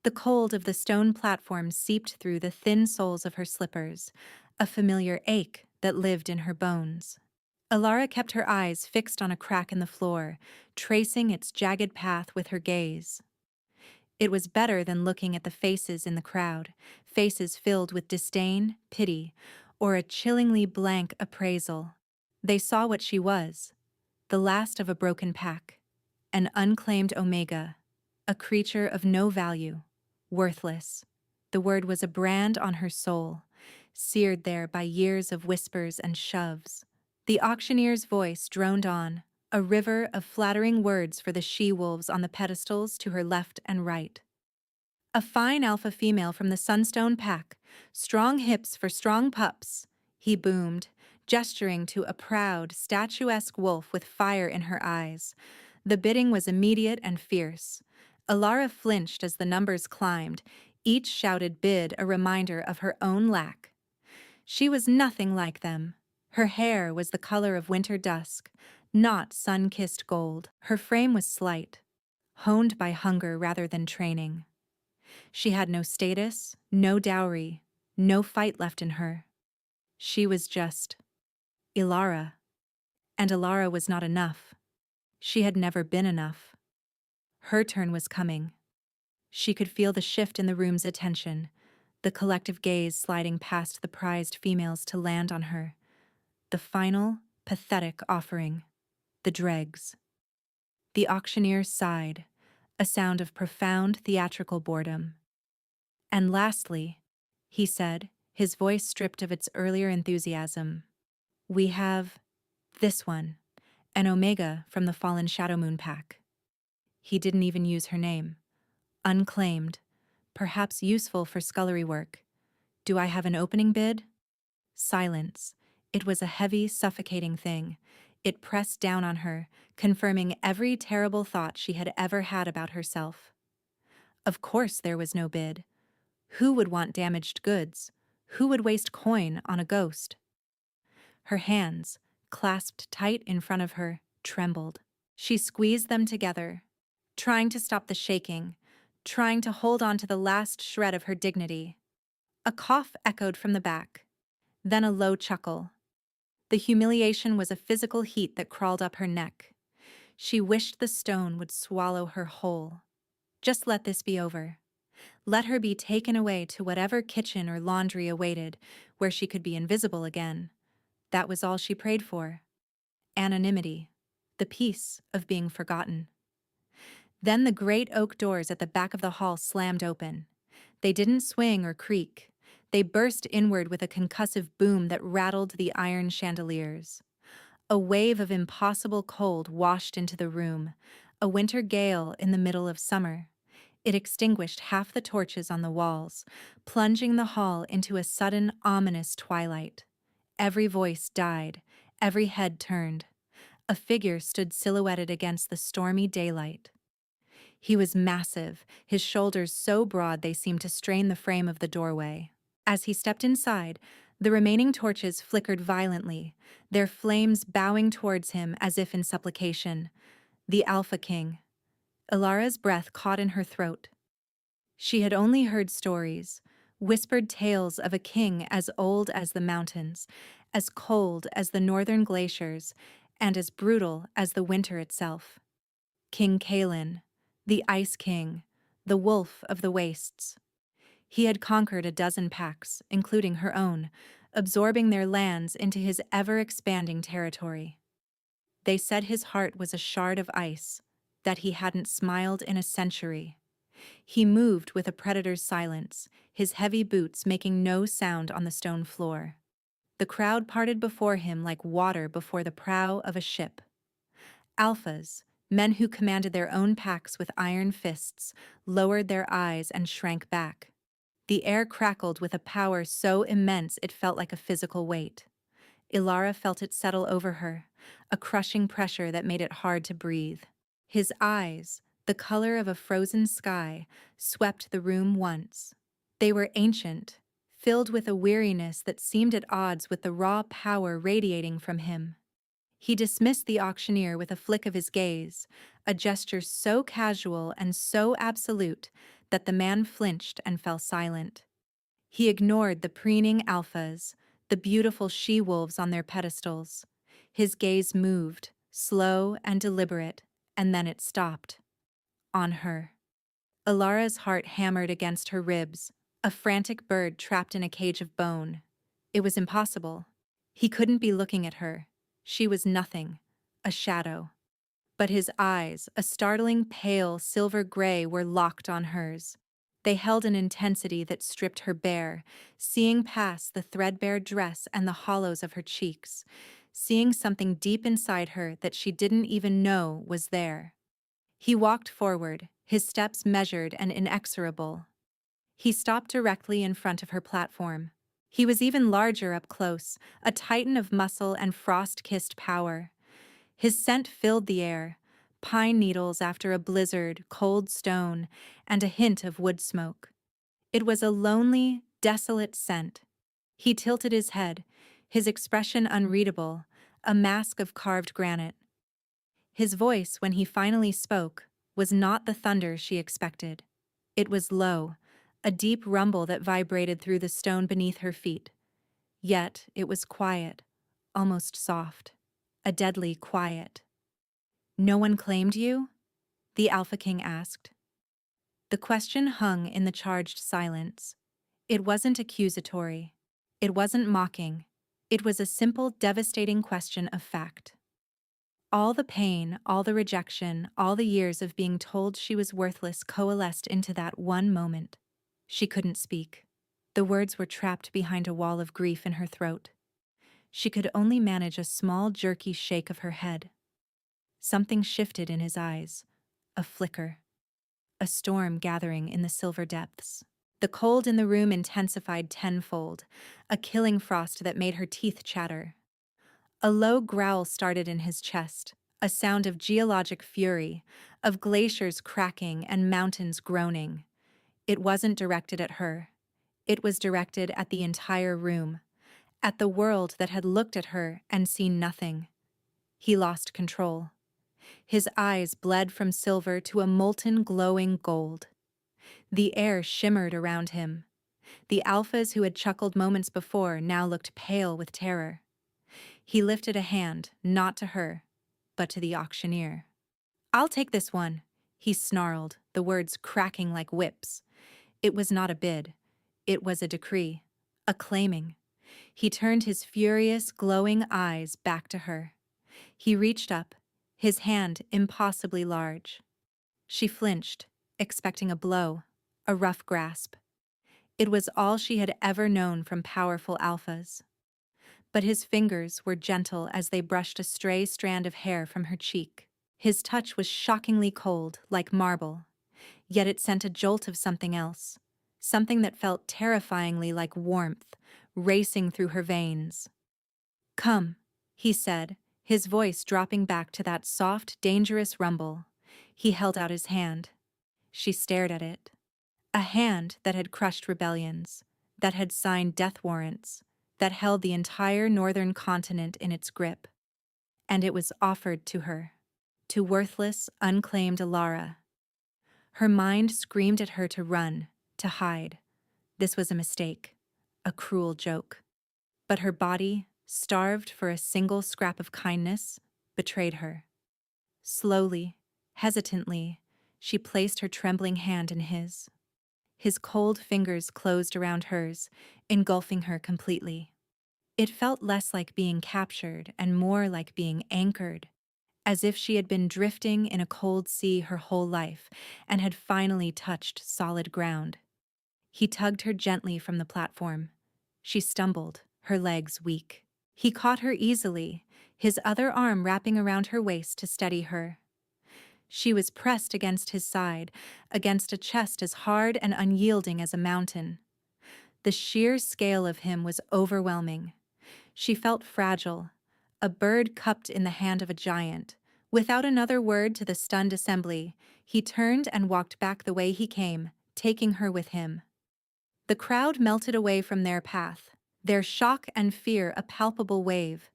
The cold of the stone platform seeped through the thin soles of her slippers, a familiar ache that lived in her bones. Alara kept her eyes fixed on a crack in the floor, tracing its jagged path with her gaze. It was better than looking at the faces in the crowd, faces filled with disdain, pity, or a chillingly blank appraisal. They saw what she was, the last of a broken pack, an unclaimed omega, a creature of no value, worthless. The word was a brand on her soul, seared there by years of whispers and shoves. The auctioneer's voice droned on, a river of flattering words for the she-wolves on the pedestals to her left and right. A fine alpha female from the Sunstone pack, strong hips for strong pups, he boomed, gesturing to a proud, statuesque wolf with fire in her eyes. The bidding was immediate and fierce. Alara flinched as the numbers climbed, each shouted bid a reminder of her own lack. She was nothing like them. Her hair was the color of winter dusk, not sun-kissed gold. Her frame was slight, honed by hunger rather than training. She had no status, no dowry, no fight left in her. She was just Ilara. And Ilara was not enough. She had never been enough. Her turn was coming. She could feel the shift in the room's attention, the collective gaze sliding past the prized females to land on her. The final, pathetic offering. The dregs. The auctioneer sighed, a sound of profound theatrical boredom. And lastly, he said, his voice stripped of its earlier enthusiasm, we have this one, an Omega from the fallen Shadow Moon pack. He didn't even use her name. Unclaimed, perhaps useful for scullery work. Do I have an opening bid? Silence. It was a heavy, suffocating thing. It pressed down on her, confirming every terrible thought she had ever had about herself. Of course there was no bid. Who would want damaged goods? Who would waste coin on a ghost? Her hands, clasped tight in front of her, trembled. She squeezed them together, trying to stop the shaking, trying to hold on to the last shred of her dignity. A cough echoed from the back, then a low chuckle. The humiliation was a physical heat that crawled up her neck. She wished the stone would swallow her whole. Just let this be over. Let her be taken away to whatever kitchen or laundry awaited, where she could be invisible again. That was all she prayed for. Anonymity. The peace of being forgotten. Then the great oak doors at the back of the hall slammed open. They didn't swing or creak. They burst inward with a concussive boom that rattled the iron chandeliers. A wave of impossible cold washed into the room, a winter gale in the middle of summer. It extinguished half the torches on the walls, plunging the hall into a sudden, ominous twilight. Every voice died, every head turned. A figure stood silhouetted against the stormy daylight. He was massive, his shoulders so broad they seemed to strain the frame of the doorway. As he stepped inside, the remaining torches flickered violently, their flames bowing towards him as if in supplication. The Alpha King. Ilara's breath caught in her throat. She had only heard stories, whispered tales of a king as old as the mountains, as cold as the northern glaciers, and as brutal as the winter itself. King Kalin, the Ice King, the wolf of the wastes. He had conquered a dozen packs, including her own, absorbing their lands into his ever-expanding territory. They said his heart was a shard of ice, that he hadn't smiled in a century. He moved with a predator's silence, his heavy boots making no sound on the stone floor. The crowd parted before him like water before the prow of a ship. Alphas, men who commanded their own packs with iron fists, lowered their eyes and shrank back. The air crackled with a power so immense it felt like a physical weight. Ilara felt it settle over her, a crushing pressure that made it hard to breathe. His eyes, the color of a frozen sky, swept the room once. They were ancient, filled with a weariness that seemed at odds with the raw power radiating from him. He dismissed the auctioneer with a flick of his gaze, a gesture so casual and so absolute that the man flinched and fell silent. He ignored the preening alphas, the beautiful she-wolves on their pedestals. His gaze moved, slow and deliberate, and then it stopped. On her. Alara's heart hammered against her ribs, a frantic bird trapped in a cage of bone. It was impossible. He couldn't be looking at her. She was nothing, a shadow. But his eyes, a startling pale silver gray, were locked on hers. They held an intensity that stripped her bare, seeing past the threadbare dress and the hollows of her cheeks, seeing something deep inside her that she didn't even know was there. He walked forward, his steps measured and inexorable. He stopped directly in front of her platform. He was even larger up close, a titan of muscle and frost-kissed power. His scent filled the air, pine needles after a blizzard, cold stone, and a hint of wood smoke. It was a lonely, desolate scent. He tilted his head, his expression unreadable, a mask of carved granite. His voice, when he finally spoke, was not the thunder she expected. It was low, a deep rumble that vibrated through the stone beneath her feet. Yet it was quiet, almost soft, a deadly quiet. "No one claimed you?" the Alpha King asked. The question hung in the charged silence. It wasn't accusatory. It wasn't mocking. It was a simple, devastating question of fact. All the pain, all the rejection, all the years of being told she was worthless coalesced into that one moment. She couldn't speak. The words were trapped behind a wall of grief in her throat. She could only manage a small, jerky shake of her head. Something shifted in his eyes. A flicker. A storm gathering in the silver depths. The cold in the room intensified tenfold, a killing frost that made her teeth chatter. A low growl started in his chest, a sound of geologic fury, of glaciers cracking and mountains groaning. It wasn't directed at her. It was directed at the entire room, at the world that had looked at her and seen nothing. He lost control. His eyes bled from silver to a molten, glowing gold. The air shimmered around him. The alphas who had chuckled moments before now looked pale with terror. He lifted a hand, not to her, but to the auctioneer. "I'll take this one," he snarled, the words cracking like whips. It was not a bid. It was a decree, a claiming. He turned his furious, glowing eyes back to her. He reached up, his hand impossibly large. She flinched, expecting a blow, a rough grasp. It was all she had ever known from powerful alphas. But his fingers were gentle as they brushed a stray strand of hair from her cheek. His touch was shockingly cold, like marble, yet it sent a jolt of something else, something that felt terrifyingly like warmth, racing through her veins. "Come," he said, his voice dropping back to that soft, dangerous rumble. He held out his hand. She stared at it. A hand that had crushed rebellions, that had signed death warrants, that held the entire northern continent in its grip. And it was offered to her, to worthless, unclaimed Alara. Her mind screamed at her to run, to hide. This was a mistake, a cruel joke. But her body, starved for a single scrap of kindness, betrayed her. Slowly, hesitantly, she placed her trembling hand in his. His cold fingers closed around hers, engulfing her completely. It felt less like being captured and more like being anchored, as if she had been drifting in a cold sea her whole life and had finally touched solid ground. He tugged her gently from the platform. She stumbled, her legs weak. He caught her easily, his other arm wrapping around her waist to steady her. She was pressed against his side, against a chest as hard and unyielding as a mountain. The sheer scale of him was overwhelming. She felt fragile, a bird cupped in the hand of a giant. Without another word to the stunned assembly, he turned and walked back the way he came, taking her with him. The crowd melted away from their path, their shock and fear a palpable wave.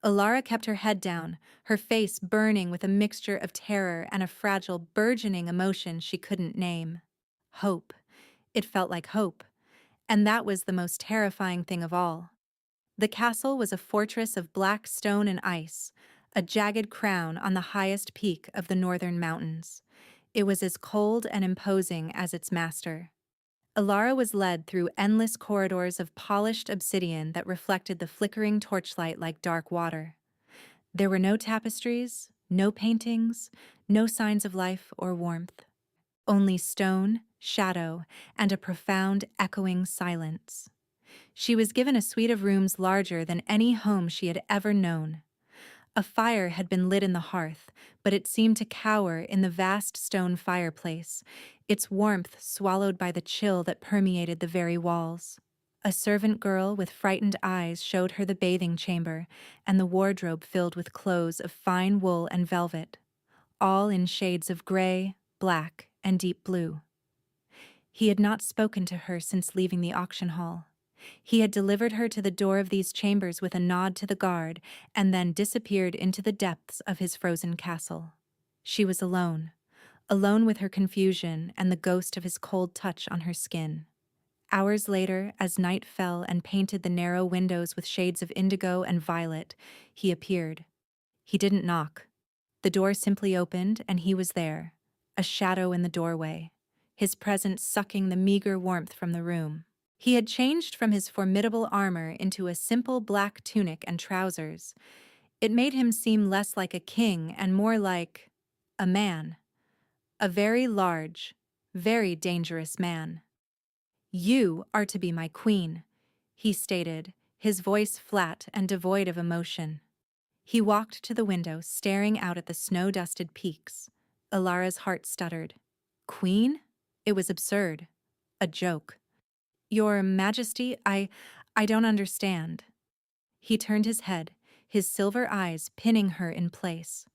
Alara kept her head down, her face burning with a mixture of terror and a fragile, burgeoning emotion she couldn't name. Hope. It felt like hope. And that was the most terrifying thing of all. The castle was a fortress of black stone and ice, a jagged crown on the highest peak of the northern mountains. It was as cold and imposing as its master. Alara was led through endless corridors of polished obsidian that reflected the flickering torchlight like dark water. There were no tapestries, no paintings, no signs of life or warmth. Only stone, shadow, and a profound, echoing silence. She was given a suite of rooms larger than any home she had ever known. A fire had been lit in the hearth, but it seemed to cower in the vast stone fireplace, its warmth swallowed by the chill that permeated the very walls. A servant girl with frightened eyes showed her the bathing chamber and the wardrobe filled with clothes of fine wool and velvet, all in shades of gray, black, and deep blue. He had not spoken to her since leaving the auction hall. He had delivered her to the door of these chambers with a nod to the guard and then disappeared into the depths of his frozen castle. She was alone, alone with her confusion and the ghost of his cold touch on her skin. Hours later, as night fell and painted the narrow windows with shades of indigo and violet, he appeared. He didn't knock. The door simply opened and he was there, a shadow in the doorway, his presence sucking the meager warmth from the room. He had changed from his formidable armor into a simple black tunic and trousers. It made him seem less like a king and more like a man. A very large, very dangerous man. "You are to be my queen," he stated, his voice flat and devoid of emotion. He walked to the window, staring out at the snow-dusted peaks. Alara's heart stuttered. Queen? It was absurd. A joke. "Your Majesty, I don't understand." He turned his head, his silver eyes pinning her in place.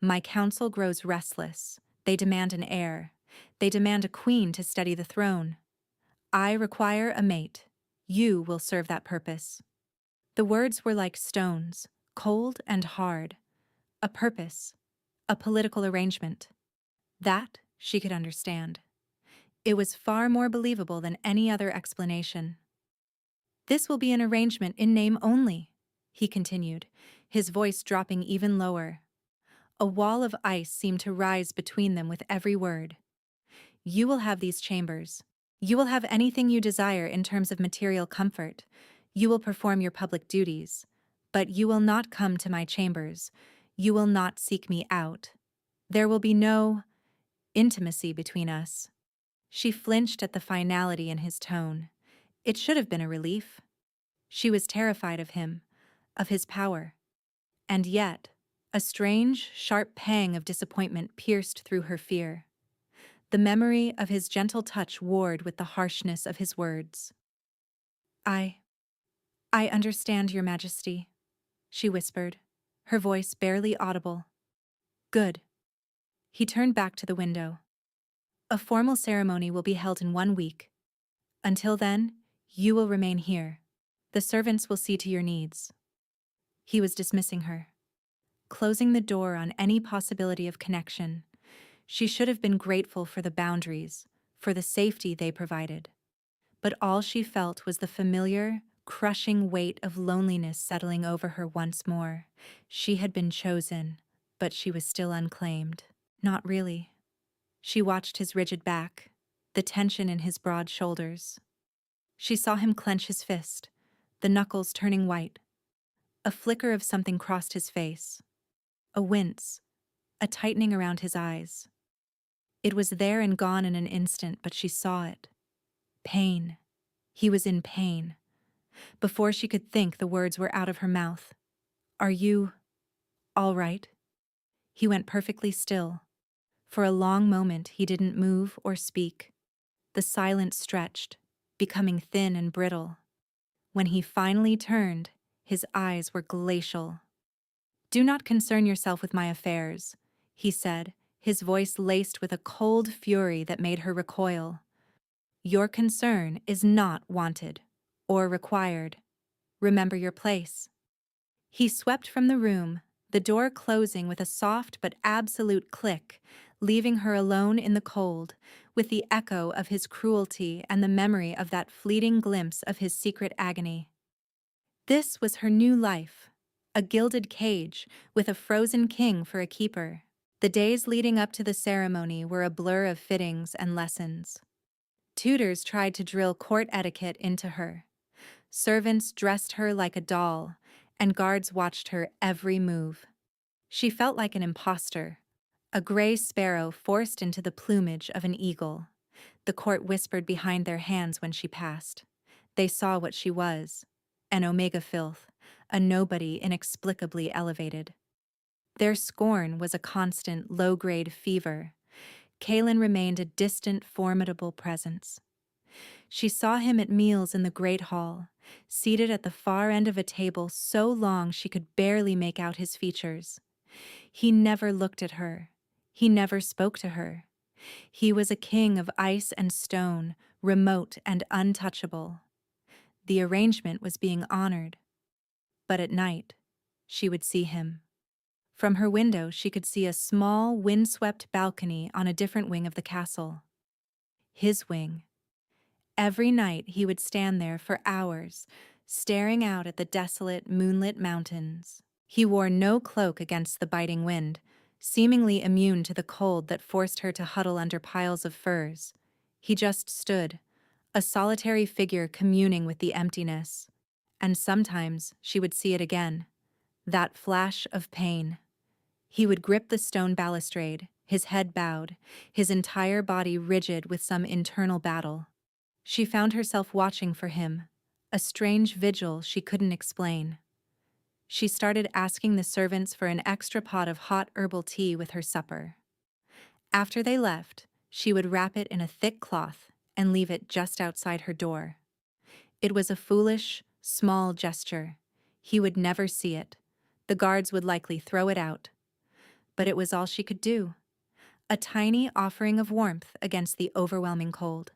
"My council grows restless. They demand an heir. They demand a queen to steady the throne. I require a mate. You will serve that purpose." The words were like stones, cold and hard. A purpose. A political arrangement. That she could understand. It was far more believable than any other explanation. "This will be an arrangement in name only," he continued, his voice dropping even lower. A wall of ice seemed to rise between them with every word. "You will have these chambers. You will have anything you desire in terms of material comfort. You will perform your public duties. But you will not come to my chambers. You will not seek me out. There will be no intimacy between us." She flinched at the finality in his tone. It should have been a relief. She was terrified of him, of his power. And yet, a strange, sharp pang of disappointment pierced through her fear. The memory of his gentle touch warred with the harshness of his words. I understand, Your Majesty," she whispered, her voice barely audible. "Good." He turned back to the window. "A formal ceremony will be held in 1 week. Until then, you will remain here. The servants will see to your needs." He was dismissing her, closing the door on any possibility of connection. She should have been grateful for the boundaries, for the safety they provided. But all she felt was the familiar, crushing weight of loneliness settling over her once more. She had been chosen, but she was still unclaimed. Not really. She watched his rigid back, the tension in his broad shoulders. She saw him clench his fist, the knuckles turning white. A flicker of something crossed his face. A wince, a tightening around his eyes. It was there and gone in an instant, but she saw it. Pain. He was in pain. Before she could think, the words were out of her mouth. "Are you all right?" He went perfectly still. For a long moment, he didn't move or speak. The silence stretched, becoming thin and brittle. When he finally turned, his eyes were glacial. "Do not concern yourself with my affairs," he said, his voice laced with a cold fury that made her recoil. "Your concern is not wanted or required. Remember your place." He swept from the room, the door closing with a soft but absolute click, leaving her alone in the cold, with the echo of his cruelty and the memory of that fleeting glimpse of his secret agony. This was her new life, a gilded cage with a frozen king for a keeper. The days leading up to the ceremony were a blur of fittings and lessons. Tutors tried to drill court etiquette into her. Servants dressed her like a doll, and guards watched her every move. She felt like an imposter, a gray sparrow forced into the plumage of an eagle. The court whispered behind their hands when she passed. They saw what she was, an omega filth, a nobody inexplicably elevated. Their scorn was a constant, low-grade fever. Kalen remained a distant, formidable presence. She saw him at meals in the Great Hall, seated at the far end of a table so long she could barely make out his features. He never looked at her. He never spoke to her. He was a king of ice and stone, remote and untouchable. The arrangement was being honored. But at night, she would see him. From her window, she could see a small, windswept balcony on a different wing of the castle. His wing. Every night he would stand there for hours, staring out at the desolate, moonlit mountains. He wore no cloak against the biting wind, seemingly immune to the cold that forced her to huddle under piles of furs. He just stood, a solitary figure communing with the emptiness. And sometimes she would see it again, that flash of pain. He would grip the stone balustrade, his head bowed, his entire body rigid with some internal battle. She found herself watching for him, a strange vigil she couldn't explain. She started asking the servants for an extra pot of hot herbal tea with her supper. After they left, she would wrap it in a thick cloth and leave it just outside her door. It was a foolish, small gesture. He would never see it. The guards would likely throw it out. But it was all she could do. A tiny offering of warmth against the overwhelming cold.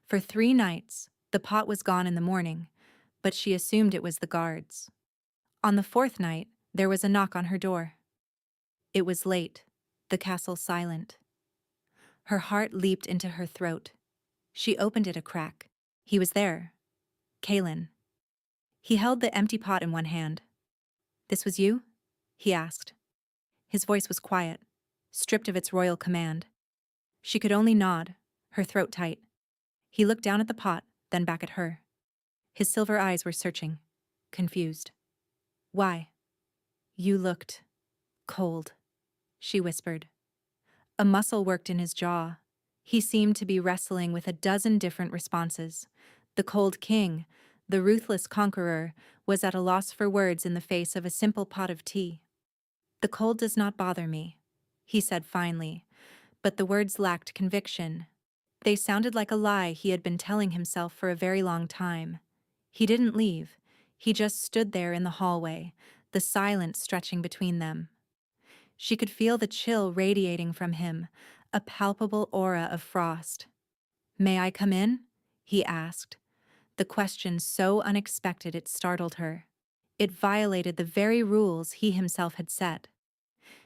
For 3 nights, the pot was gone in the morning, but she assumed it was the guards. On the 4th night, there was a knock on her door. It was late, the castle silent. Her heart leaped into her throat. She opened it a crack. He was there. Kalen. He held the empty pot in one hand. "This was you?" he asked. His voice was quiet, stripped of its royal command. She could only nod, her throat tight. He looked down at the pot, then back at her. His silver eyes were searching, confused. "Why?" "You looked cold," she whispered. A muscle worked in his jaw. He seemed to be wrestling with a dozen different responses. The cold king, the ruthless conqueror, was at a loss for words in the face of a simple pot of tea. "The cold does not bother me," he said finally, but the words lacked conviction. They sounded like a lie he had been telling himself for a very long time. He didn't leave. He just stood there in the hallway, the silence stretching between them. She could feel the chill radiating from him, a palpable aura of frost. "May I come in?" he asked. The question so unexpected it startled her. It violated the very rules he himself had set.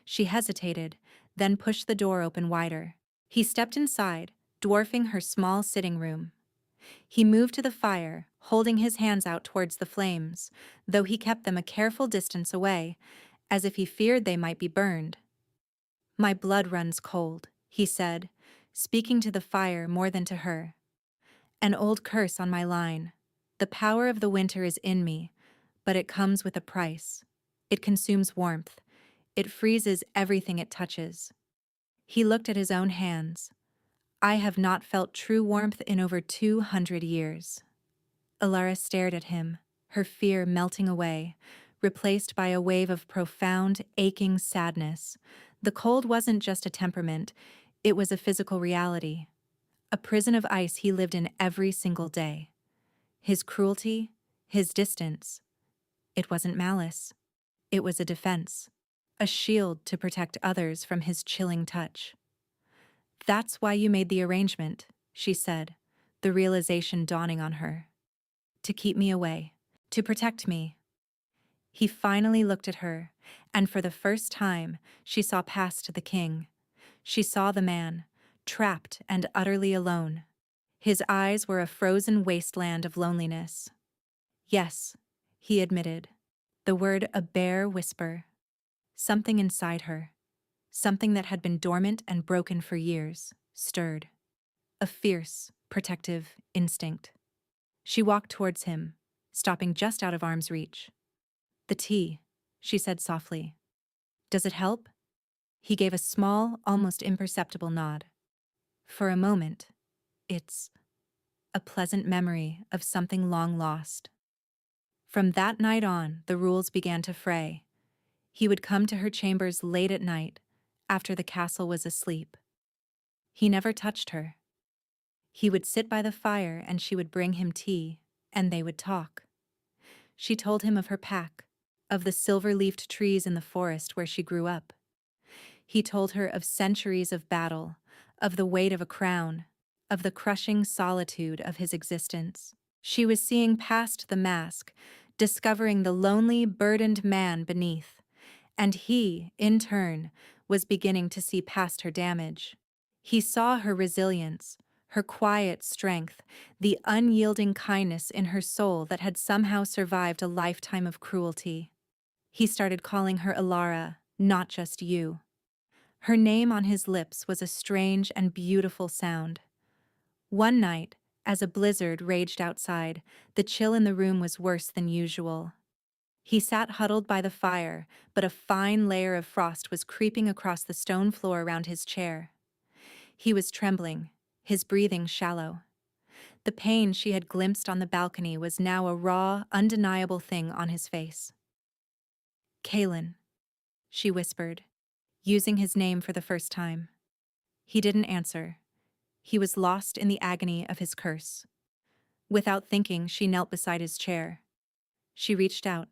She hesitated, then pushed the door open wider. He stepped inside, dwarfing her small sitting room. He moved to the fire, holding his hands out towards the flames, though he kept them a careful distance away, as if he feared they might be burned. "My blood runs cold," he said, speaking to the fire more than to her. "An old curse on my line. The power of the winter is in me, but it comes with a price. It consumes warmth. It freezes everything it touches." He looked at his own hands. "I have not felt true warmth in over 200 years. Alara stared at him, her fear melting away, replaced by a wave of profound, aching sadness. The cold wasn't just a temperament, it was a physical reality. A prison of ice he lived in every single day. His cruelty, his distance. It wasn't malice. It was a defense. A shield to protect others from his chilling touch. "That's why you made the arrangement," she said, the realization dawning on her. "To keep me away. To protect me." He finally looked at her, and for the first time, she saw past the king. She saw the man, trapped and utterly alone. His eyes were a frozen wasteland of loneliness. Yes, he admitted, the word a bare whisper. Something inside her, something that had been dormant and broken for years, stirred. A fierce, protective instinct. She walked towards him, stopping just out of arm's reach. "The tea," she said softly. "Does it help?" He gave a small, almost imperceptible nod. For a moment, it's a pleasant memory of something long lost. From that night on, the rules began to fray. He would come to her chambers late at night, after the castle was asleep. He never touched her. He would sit by the fire and she would bring him tea, and they would talk. She told him of her pack, of the silver-leafed trees in the forest where she grew up. He told her of centuries of battle, of the weight of a crown, of the crushing solitude of his existence. She was seeing past the mask, discovering the lonely, burdened man beneath, and he, in turn, was beginning to see past her damage. He saw her resilience, her quiet strength, the unyielding kindness in her soul that had somehow survived a lifetime of cruelty. He started calling her Alara, not just you. Her name on his lips was a strange and beautiful sound. One night, as a blizzard raged outside, the chill in the room was worse than usual. He sat huddled by the fire, but a fine layer of frost was creeping across the stone floor around his chair. He was trembling, his breathing shallow. The pain she had glimpsed on the balcony was now a raw, undeniable thing on his face. "Kalen," she whispered, using his name for the first time. He didn't answer. He was lost in the agony of his curse. Without thinking, she knelt beside his chair. She reached out,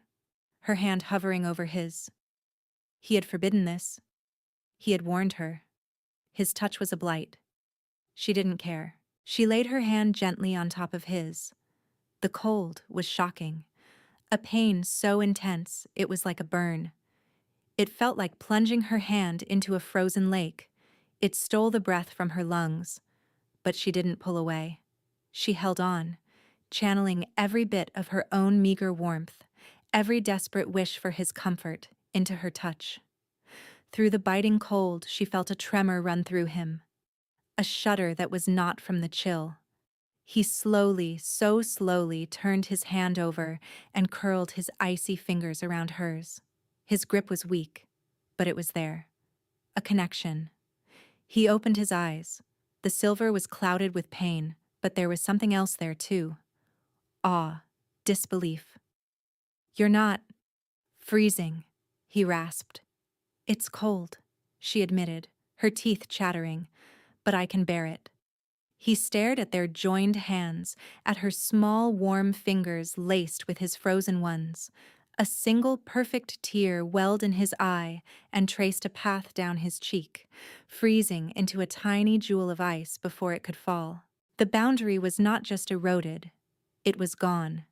her hand hovering over his. He had forbidden this. He had warned her. His touch was a blight. She didn't care. She laid her hand gently on top of his. The cold was shocking. A pain so intense, it was like a burn. It felt like plunging her hand into a frozen lake. It stole the breath from her lungs. But she didn't pull away. She held on, channeling every bit of her own meager warmth, every desperate wish for his comfort, into her touch. Through the biting cold, she felt a tremor run through him. A shudder that was not from the chill. He slowly, so slowly, turned his hand over and curled his icy fingers around hers. His grip was weak, but it was there. A connection. He opened his eyes. The silver was clouded with pain, but there was something else there too. Awe, disbelief. "You're not freezing," he rasped. "It's cold," she admitted, her teeth chattering, "but I can bear it." He stared at their joined hands, at her small, warm fingers laced with his frozen ones. A single perfect tear welled in his eye and traced a path down his cheek, freezing into a tiny jewel of ice before it could fall. The boundary was not just eroded, it was gone.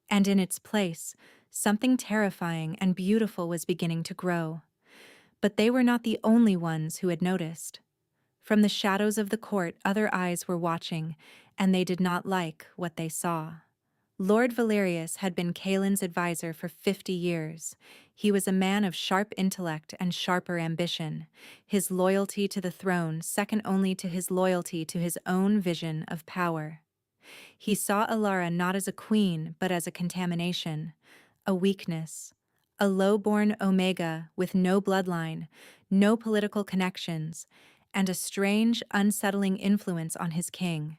And in its place, something terrifying and beautiful was beginning to grow. But they were not the only ones who had noticed. From the shadows of the court, other eyes were watching, and they did not like what they saw. Lord Valerius had been Kalen's advisor for 50 years. He was a man of sharp intellect and sharper ambition, his loyalty to the throne second only to his loyalty to his own vision of power. He saw Alara not as a queen, but as a contamination, a weakness, a low-born omega with no bloodline, no political connections, and a strange, unsettling influence on his king.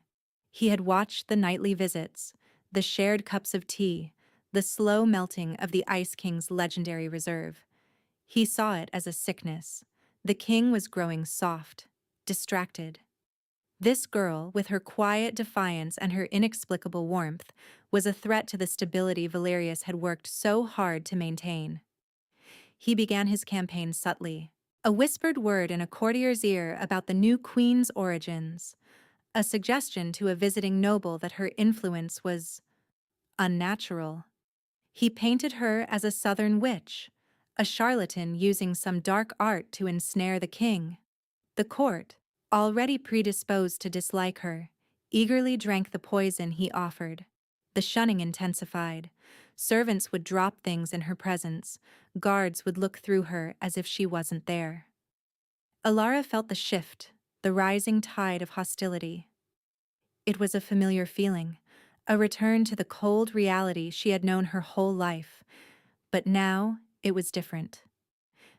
He had watched the nightly visits, the shared cups of tea, the slow melting of the Ice King's legendary reserve. He saw it as a sickness. The king was growing soft, distracted. This girl, with her quiet defiance and her inexplicable warmth, was a threat to the stability Valerius had worked so hard to maintain. He began his campaign subtly. A whispered word in a courtier's ear about the new queen's origins, a suggestion to a visiting noble that her influence was unnatural. He painted her as a southern witch, a charlatan using some dark art to ensnare the king. The court, already predisposed to dislike her, eagerly drank the poison he offered. The shunning intensified. Servants would drop things in her presence. Guards would look through her as if she wasn't there. Alara felt the shift, the rising tide of hostility. It was a familiar feeling, a return to the cold reality she had known her whole life. But now it was different.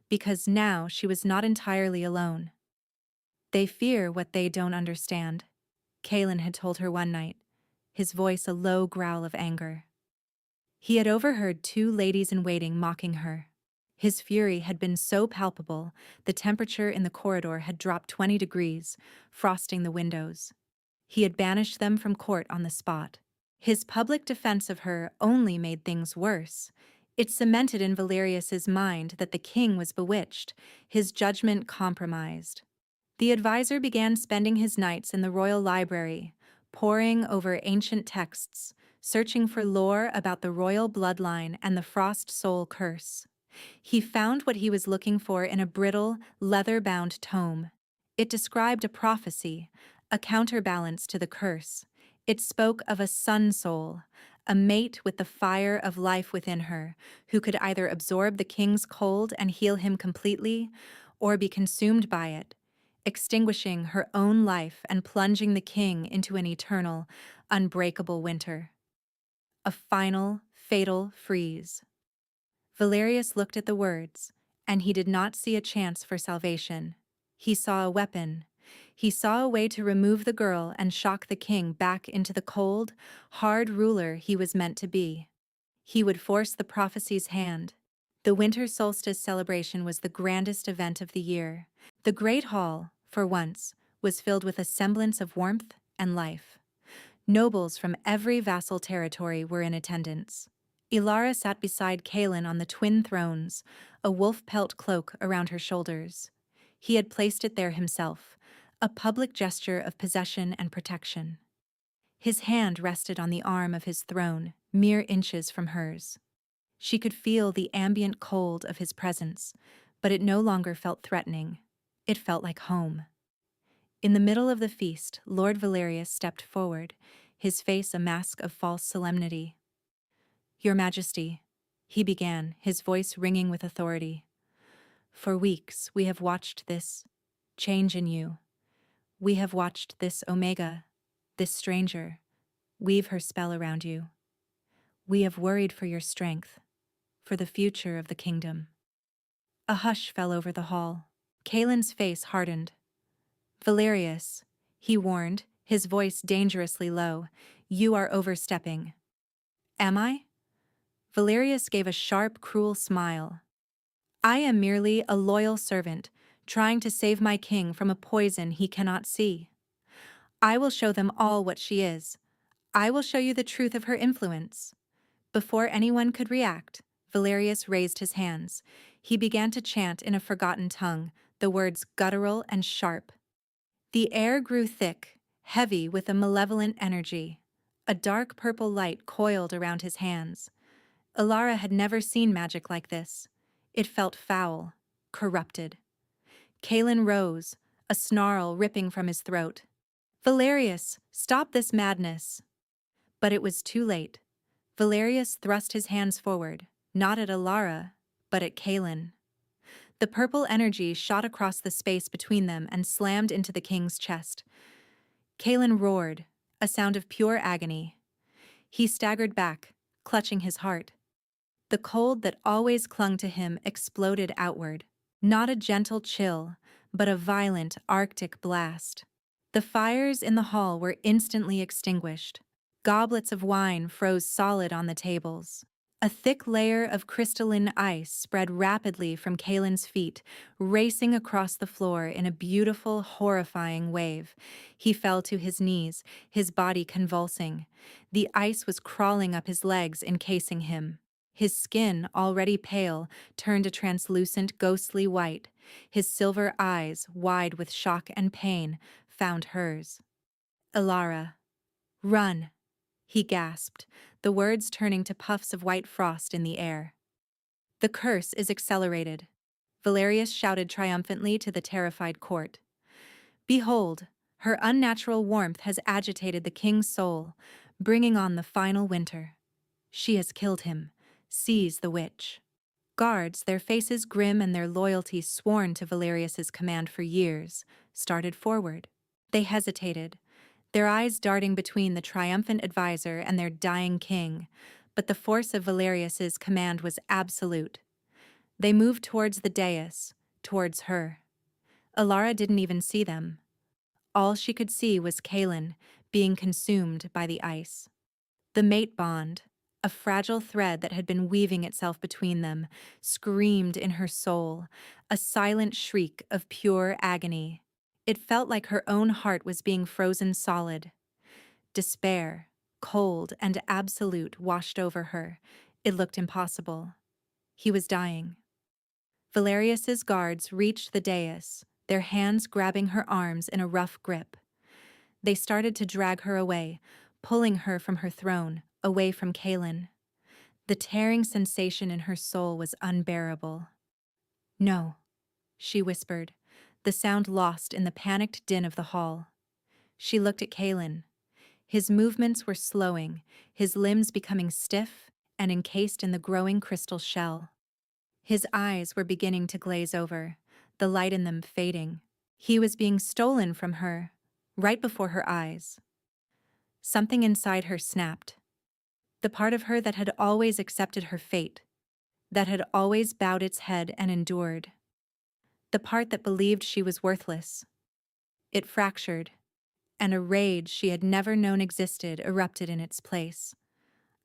Because now she was not entirely alone. They fear what they don't understand, Kaelin had told her one night, his voice a low growl of anger. He had overheard two ladies-in-waiting mocking her. His fury had been so palpable, the temperature in the corridor had dropped 20 degrees, frosting the windows. He had banished them from court on the spot. His public defense of her only made things worse. It cemented in Valerius's mind that the king was bewitched, his judgment compromised. The advisor began spending his nights in the royal library, poring over ancient texts, searching for lore about the royal bloodline and the Frost Soul curse. He found what he was looking for in a brittle, leather-bound tome. It described a prophecy, a counterbalance to the curse. It spoke of a sun soul, a mate with the fire of life within her, who could either absorb the king's cold and heal him completely, or be consumed by it, extinguishing her own life and plunging the king into an eternal, unbreakable winter. A final, fatal freeze. Valerius looked at the words, and he did not see a chance for salvation. He saw a weapon. He saw a way to remove the girl and shock the king back into the cold, hard ruler he was meant to be. He would force the prophecy's hand. The winter solstice celebration was the grandest event of the year. The Great Hall, for once, was filled with a semblance of warmth and life. Nobles from every vassal territory were in attendance. Ilara sat beside Kaelin on the twin thrones, a wolf pelt cloak around her shoulders. He had placed it there himself, a public gesture of possession and protection. His hand rested on the arm of his throne, mere inches from hers. She could feel the ambient cold of his presence, but it no longer felt threatening. It felt like home. In the middle of the feast, Lord Valerius stepped forward, his face a mask of false solemnity. "Your Majesty," he began, his voice ringing with authority. "For weeks we have watched this change in you. We have watched this Omega, this stranger, weave her spell around you. We have worried for your strength, for the future of the kingdom." A hush fell over the hall. Kaelin's face hardened. "Valerius," he warned, his voice dangerously low, "you are overstepping." "Am I?" Valerius gave a sharp, cruel smile. "I am merely a loyal servant, trying to save my king from a poison he cannot see. I will show them all what she is. I will show you the truth of her influence." Before anyone could react, Valerius raised his hands. He began to chant in a forgotten tongue, the words guttural and sharp. The air grew thick, heavy with a malevolent energy. A dark purple light coiled around his hands. Ilara had never seen magic like this. It felt foul, corrupted. Kaelin rose, a snarl ripping from his throat. "Valerius, stop this madness!" But it was too late. Valerius thrust his hands forward, not at Ilara, but at Kaelin. The purple energy shot across the space between them and slammed into the king's chest. Kaelin roared, a sound of pure agony. He staggered back, clutching his heart. The cold that always clung to him exploded outward. Not a gentle chill, but a violent Arctic blast. The fires in the hall were instantly extinguished. Goblets of wine froze solid on the tables. A thick layer of crystalline ice spread rapidly from Kaelin's feet, racing across the floor in a beautiful, horrifying wave. He fell to his knees, his body convulsing. The ice was crawling up his legs, encasing him. His skin, already pale, turned a translucent, ghostly white. His silver eyes, wide with shock and pain, found hers. "Ilara, run!" he gasped, the words turning to puffs of white frost in the air. "The curse is accelerated," Valerius shouted triumphantly to the terrified court. Behold, her unnatural warmth has agitated the king's soul, bringing on the final winter. She has killed him. Seize the witch. Guards, their faces grim and their loyalty sworn to Valerius's command for years, started forward. They hesitated, their eyes darting between the triumphant advisor and their dying king, but the force of Valerius's command was absolute. They moved towards the dais, towards her. Alara didn't even see them. All she could see was Kaelin being consumed by the ice. The mate bond, a fragile thread that had been weaving itself between them, screamed in her soul, a silent shriek of pure agony. It felt like her own heart was being frozen solid. Despair, cold and absolute, washed over her. It looked impossible. He was dying. Valerius's guards reached the dais, their hands grabbing her arms in a rough grip. They started to drag her away, pulling her from her throne, away from Kaelin. The tearing sensation in her soul was unbearable. "No," she whispered, the sound lost in the panicked din of the hall. She looked at Kaelin. His movements were slowing, his limbs becoming stiff and encased in the growing crystal shell. His eyes were beginning to glaze over, the light in them fading. He was being stolen from her, right before her eyes. Something inside her snapped. The part of her that had always accepted her fate, that had always bowed its head and endured. The part that believed she was worthless. It fractured, and a rage she had never known existed erupted in its place.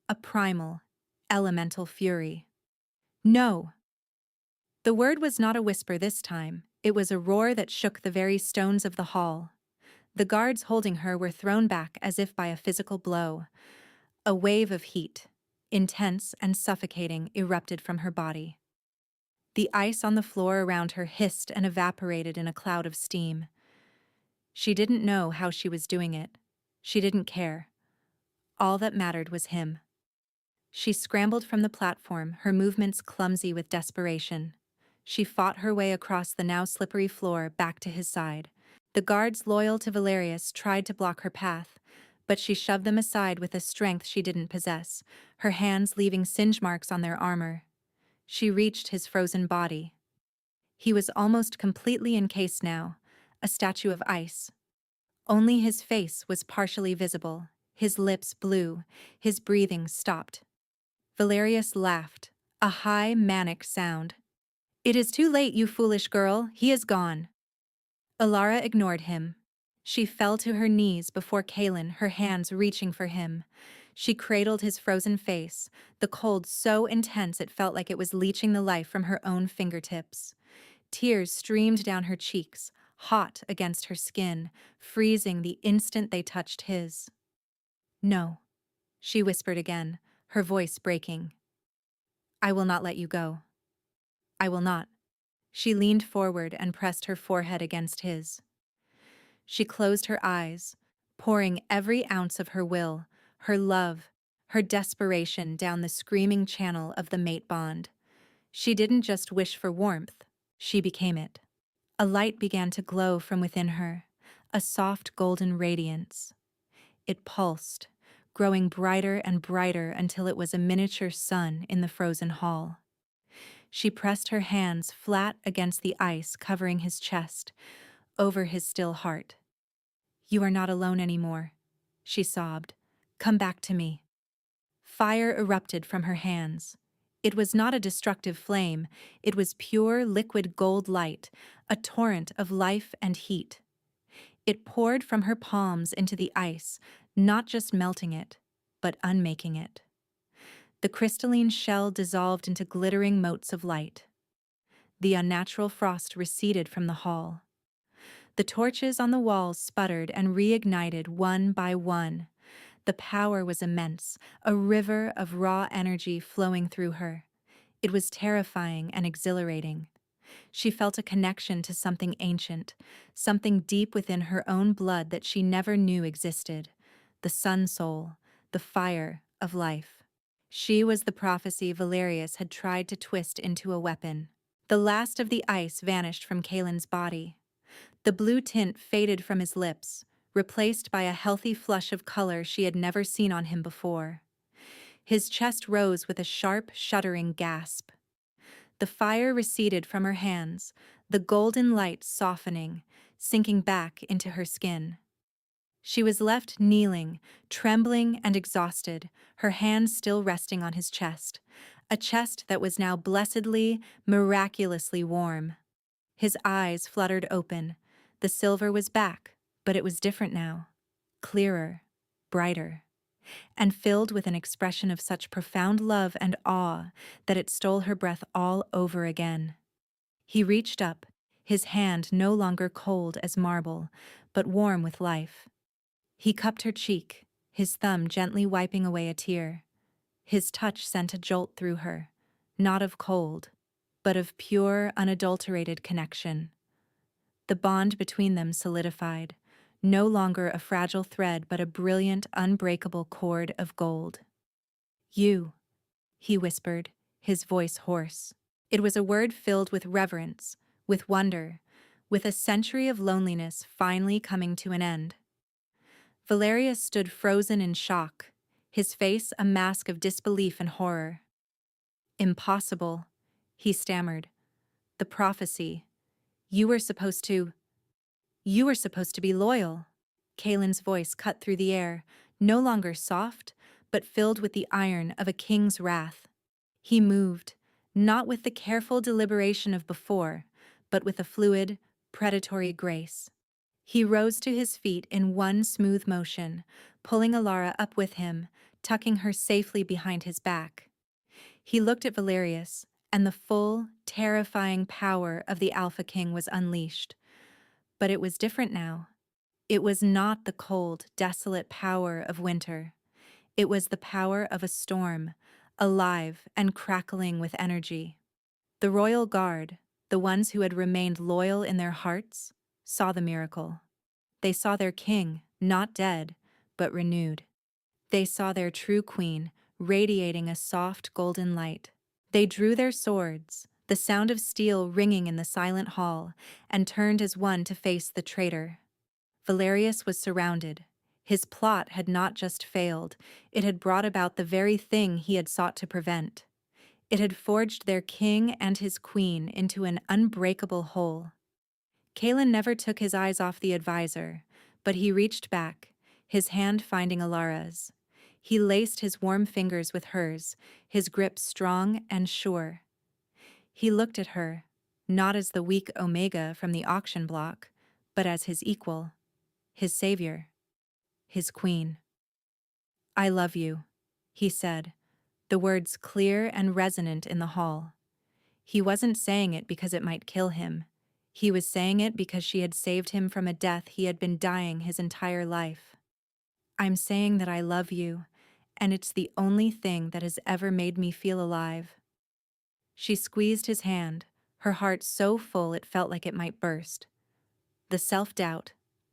A primal, elemental fury. "No!" The word was not a whisper this time, it was a roar that shook the very stones of the hall. The guards holding her were thrown back as if by a physical blow. A wave of heat, intense and suffocating, erupted from her body. The ice on the floor around her hissed and evaporated in a cloud of steam. She didn't know how she was doing it. She didn't care. All that mattered was him. She scrambled from the platform, her movements clumsy with desperation. She fought her way across the now slippery floor back to his side. The guards loyal to Valerius tried to block her path, but she shoved them aside with a strength she didn't possess, her hands leaving singe marks on their armor. She reached his frozen body. He was almost completely encased now, a statue of ice. Only his face was partially visible, his lips blue, his breathing stopped. Valerius laughed, a high, manic sound. "It is too late, you foolish girl, he is gone." Alara ignored him. She fell to her knees before Kaelin, her hands reaching for him. She cradled his frozen face, the cold so intense it felt like it was leeching the life from her own fingertips. Tears streamed down her cheeks, hot against her skin, freezing the instant they touched his. "No," she whispered again, her voice breaking. "I will not let you go. I will not." She leaned forward and pressed her forehead against his. She closed her eyes, pouring every ounce of her will, her love, her desperation down the screaming channel of the mate bond. She didn't just wish for warmth, she became it. A light began to glow from within her, a soft golden radiance. It pulsed, growing brighter and brighter until it was a miniature sun in the frozen hall. She pressed her hands flat against the ice covering his chest, over his still heart. "You are not alone anymore," she sobbed. "Come back to me." Fire erupted from her hands. It was not a destructive flame, it was pure liquid gold light, a torrent of life and heat. It poured from her palms into the ice, not just melting it, but unmaking it. The crystalline shell dissolved into glittering motes of light. The unnatural frost receded from the hall. The torches on the walls sputtered and reignited one by one. The power was immense, a river of raw energy flowing through her. It was terrifying and exhilarating. She felt a connection to something ancient, something deep within her own blood that she never knew existed. The sun soul, the fire of life. She was the prophecy Valerius had tried to twist into a weapon. The last of the ice vanished from Kaelin's body. The blue tint faded from his lips, replaced by a healthy flush of color she had never seen on him before. His chest rose with a sharp, shuddering gasp. The fire receded from her hands, the golden light softening, sinking back into her skin. She was left kneeling, trembling and exhausted, her hands still resting on his chest, a chest that was now blessedly, miraculously warm. His eyes fluttered open. The silver was back, but it was different now. Clearer, brighter, and filled with an expression of such profound love and awe that it stole her breath all over again. He reached up, his hand no longer cold as marble, but warm with life. He cupped her cheek, his thumb gently wiping away a tear. His touch sent a jolt through her, not of cold, but of pure, unadulterated connection. The bond between them solidified, no longer a fragile thread but a brilliant, unbreakable cord of gold. "You," he whispered, his voice hoarse. It was a word filled with reverence, with wonder, with a century of loneliness finally coming to an end. Valerius stood frozen in shock, his face a mask of disbelief and horror. "Impossible," he stammered. "The prophecy. You were supposed to... You were supposed to be loyal." Kalen's voice cut through the air, no longer soft, but filled with the iron of a king's wrath. He moved, not with the careful deliberation of before, but with a fluid, predatory grace. He rose to his feet in one smooth motion, pulling Alara up with him, tucking her safely behind his back. He looked at Valerius, and the full, terrifying power of the Alpha King was unleashed. But it was different now. It was not the cold, desolate power of winter. It was the power of a storm, alive and crackling with energy. The royal guard, the ones who had remained loyal in their hearts, saw the miracle. They saw their king, not dead, but renewed. They saw their true queen, radiating a soft golden light. They drew their swords, the sound of steel ringing in the silent hall, and turned as one to face the traitor. Valerius was surrounded. His plot had not just failed, it had brought about the very thing he had sought to prevent. It had forged their king and his queen into an unbreakable whole. Kalen never took his eyes off the advisor, but he reached back, his hand finding Alara's. He laced his warm fingers with hers, his grip strong and sure. He looked at her, not as the weak Omega from the auction block, but as his equal, his savior, his queen. "I love you," he said, the words clear and resonant in the hall. He wasn't saying it because it might kill him. He was saying it because she had saved him from a death he had been dying his entire life. "I'm saying that I love you, and it's the only thing that has ever made me feel alive." She squeezed his hand, her heart so full it felt like it might burst. The self-doubt,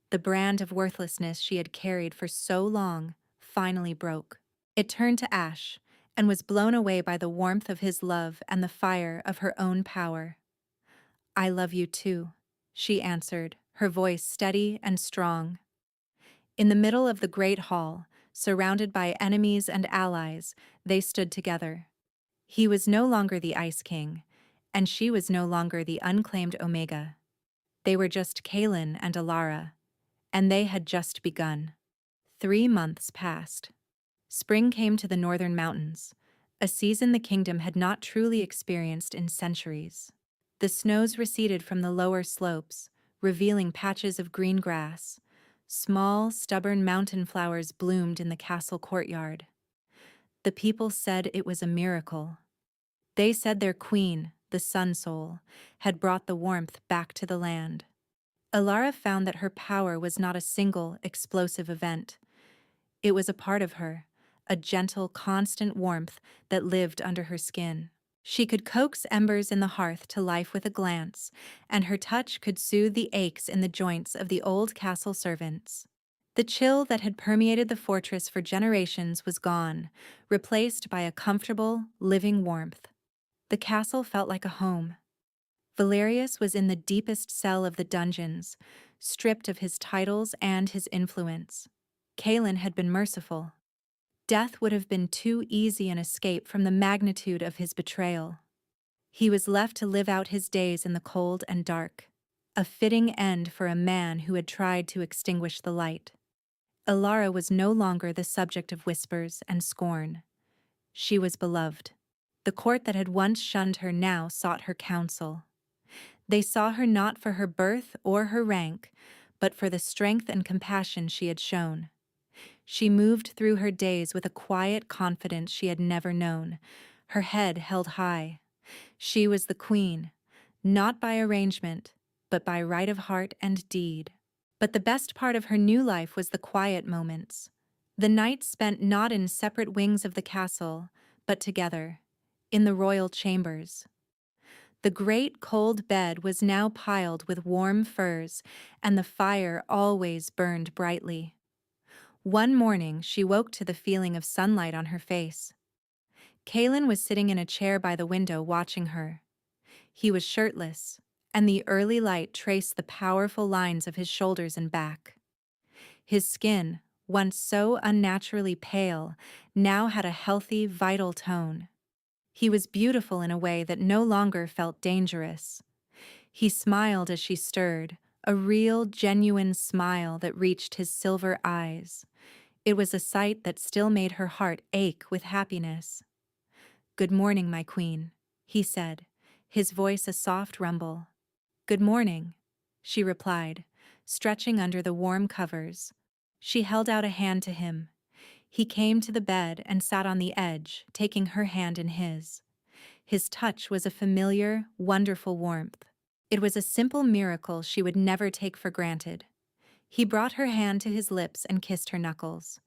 the brand of worthlessness she had carried for so long, finally broke. It turned to ash, and was blown away by the warmth of his love and the fire of her own power. "I love you too," she answered, her voice steady and strong. In the middle of the great hall, surrounded by enemies and allies, they stood together. He was no longer the Ice King, and she was no longer the unclaimed Omega. They were just Kalen and Alara, and they had just begun. 3 months passed. Spring came to the northern mountains, a season the kingdom had not truly experienced in centuries. The snows receded from the lower slopes, revealing patches of green grass. Small, stubborn mountain flowers bloomed in the castle courtyard. The people said it was a miracle. They said their queen, the Sun Soul, had brought the warmth back to the land. Alara found that her power was not a single, explosive event. It was a part of her, a gentle, constant warmth that lived under her skin. She could coax embers in the hearth to life with a glance, and her touch could soothe the aches in the joints of the old castle servants. The chill that had permeated the fortress for generations was gone, replaced by a comfortable, living warmth. The castle felt like a home. Valerius was in the deepest cell of the dungeons, stripped of his titles and his influence. Kaelin had been merciful. Death would have been too easy an escape from the magnitude of his betrayal. He was left to live out his days in the cold and dark, a fitting end for a man who had tried to extinguish the light. Elara was no longer the subject of whispers and scorn. She was beloved. The court that had once shunned her now sought her counsel. They saw her not for her birth or her rank, but for the strength and compassion she had shown. She moved through her days with a quiet confidence she had never known, her head held high. She was the queen, not by arrangement, but by right of heart and deed. But the best part of her new life was the quiet moments. The nights spent not in separate wings of the castle, but together, in the royal chambers. The great cold bed was now piled with warm furs, and the fire always burned brightly. One morning she woke to the feeling of sunlight on her face. Kaelin was sitting in a chair by the window watching her. He was shirtless, and the early light traced the powerful lines of his shoulders and back. His skin, once so unnaturally pale, now had a healthy, vital tone. He was beautiful in a way that no longer felt dangerous. He smiled as she stirred, a real, genuine smile that reached his silver eyes. It was a sight that still made her heart ache with happiness. "Good morning, my queen," he said, his voice a soft rumble. "Good morning," she replied, stretching under the warm covers. She held out a hand to him. He came to the bed and sat on the edge, taking her hand in his. His touch was a familiar, wonderful warmth. It was a simple miracle she would never take for granted. He brought her hand to his lips and kissed her knuckles.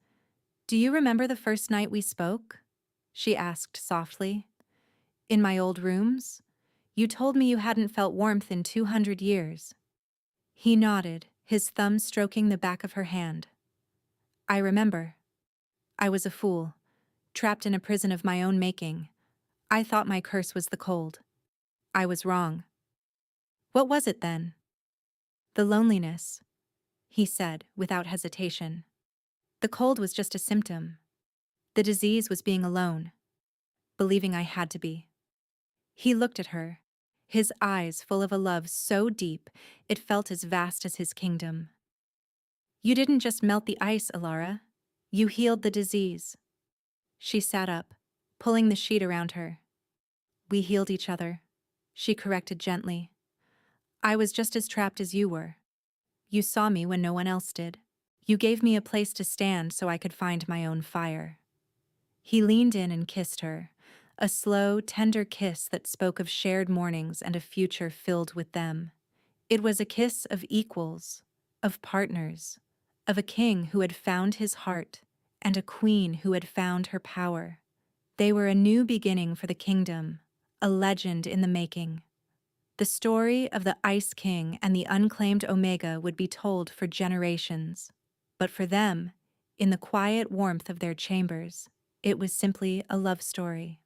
"Do you remember the first night we spoke?" she asked softly. "In my old rooms? You told me you hadn't felt warmth in 200 years. He nodded, his thumb stroking the back of her hand. "I remember. I was a fool, trapped in a prison of my own making. I thought my curse was the cold. I was wrong." "What was it then?" "The loneliness," he said without hesitation. "The cold was just a symptom. The disease was being alone, believing I had to be." He looked at her, his eyes full of a love so deep it felt as vast as his kingdom. "You didn't just melt the ice, Elara. You healed the disease." She sat up, pulling the sheet around her. "We healed each other," she corrected gently. "I was just as trapped as you were. You saw me when no one else did. You gave me a place to stand so I could find my own fire." He leaned in and kissed her, a slow, tender kiss that spoke of shared mornings and a future filled with them. It was a kiss of equals, of partners, of a king who had found his heart and a queen who had found her power. They were a new beginning for the kingdom, a legend in the making. The story of the Ice King and the unclaimed Omega would be told for generations. But for them, in the quiet warmth of their chambers, it was simply a love story.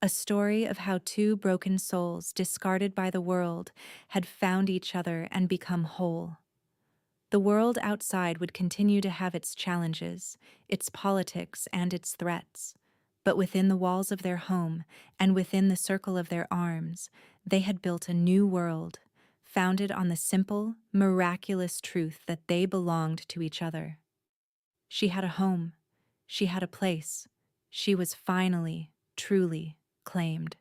A story of how two broken souls, discarded by the world, had found each other and become whole. The world outside would continue to have its challenges, its politics, and its threats. But within the walls of their home, and within the circle of their arms, they had built a new world, founded on the simple, miraculous truth that they belonged to each other. She had a home. She had a place. She was finally, truly claimed.